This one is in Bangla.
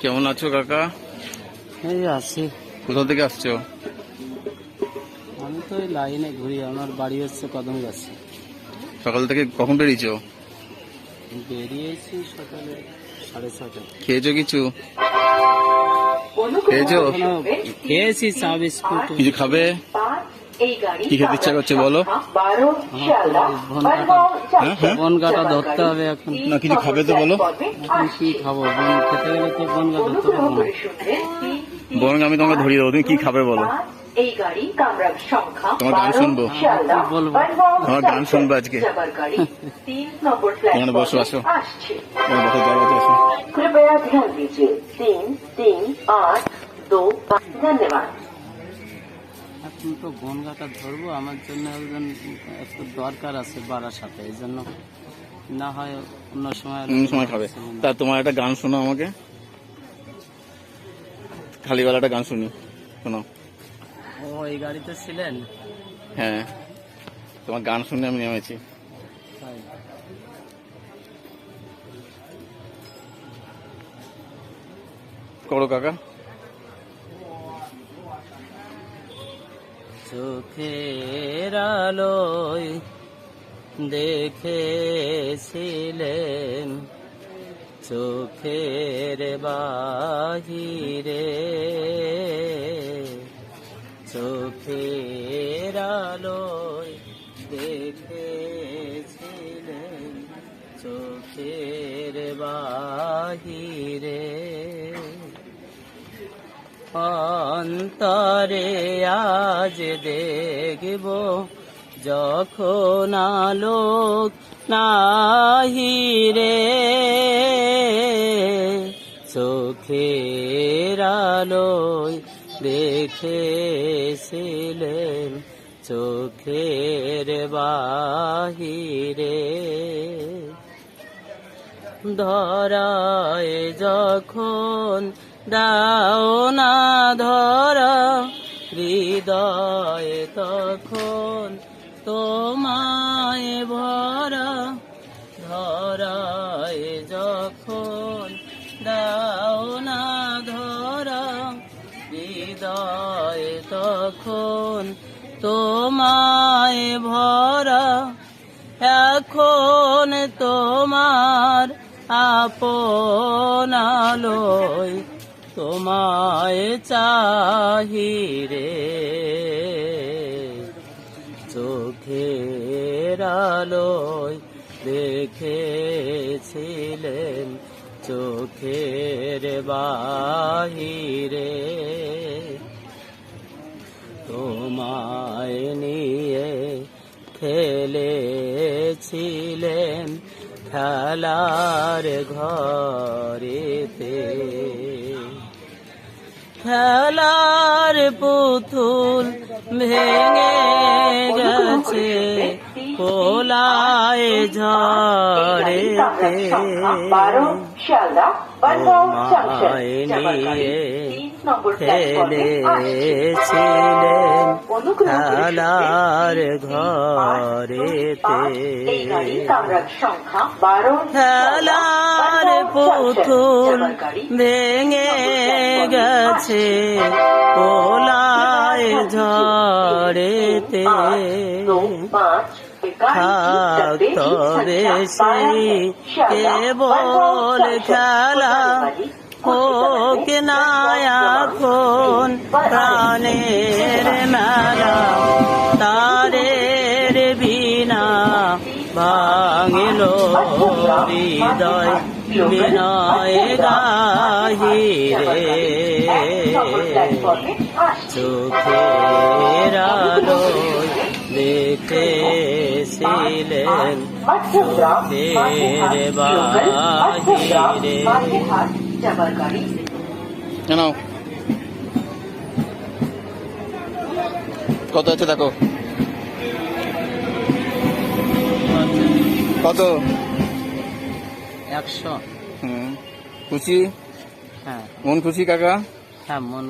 কেমন আছো কাকা? এই আছি। কোথা থেকে আসছো? আমি তো এই লাইনে ঘুরি, আমার বাড়ি হচ্ছে কদম গাছে। সকাল থেকে কখন বেরিয়েছো? বেরিয়েছি সকালে 6:30। খেয়েছো কিছু? খেয়েছো? খেয়েছি চা বিস্কুট। কিছু খাবে? কি খেতে ইচ্ছা করছে বলো? বন গাটা ধরতে হবে এখন। না কিছু খাবে তো বলো। এখন কি খাবো? বন খেতে গেলে তো বন গা ধরতে পারবো না। বরং আমি তোমাকে ধরিয়ে দেবো, তুমি কি খাবে বলো। তোমার গান শুনবো। বলবো তোমার গান শুনবো আজকে। এখানে বসো, আসো এখানে বসে জায়গা আছে, আসো। कृपया ध्यान दीजिए 3, 3, 8, 2, 5 धन्यवाद। এখন তো বন গাটা ধরবো, আমার জন্য একজন একটু দরকার আছে বাড়ার সাথে, এই জন্য না হয় অন্য সময় অন্য সময় খাবে। তা তোমার একটা গান শোনো আমাকে, খালি গলা একটা গান শুনি, শোনো। ও এই গাড়িতে ছিলেন? হ্যাঁ, তোমার গান শুনে আমি নেমেছি। তাই। করো কাকা। চোখের আলোয় দেখেছিলেন, চোখের বাহিরে, চোখের আলোয় দেখেছিলেন, চোখের বাহিরে, অন্তরে আজ দেখব যখন আলোক নাহিরে, চোখের আলোয় দেখেছিলেন, চোখের বাহিরে, ধরায় যখন দাও না ধরা হৃদয়ে, তখন তোমায় ভরা, ধরায় যখন দাও না ধরা হৃদয়ে, তখন তোমায় ভরা, এখন তোমার আপন আলোয় তোমায় চাহিরে, চোখের আলোয় দেখেছিলেন, চোখের বাহিরে, তোমায় নিয়ে খেলেছিলেন খেলার ঘরেতে, খেলার পুতুল ভেঙে গেছে কোলায় ঝড়েতে, তোমায় নিয়ে খেলেছিলেন খেলার ঘরেতে, খেলার পুতুল ভেঙে গেছে কোলায় ঝড়েতে, তবে সেই কেবল খেলা হোক না এখন প্রাণের মেলা, তারের বিনা ভাঙিল হৃদয় বিনয় গাহিরে, চোখের আলোয় দেখেছিলেন, চোখের বাহিরে। কত আছে দেখো, কত? 100। খুশি? হ্যাঁ মন খুশি কাকা? হ্যাঁ মন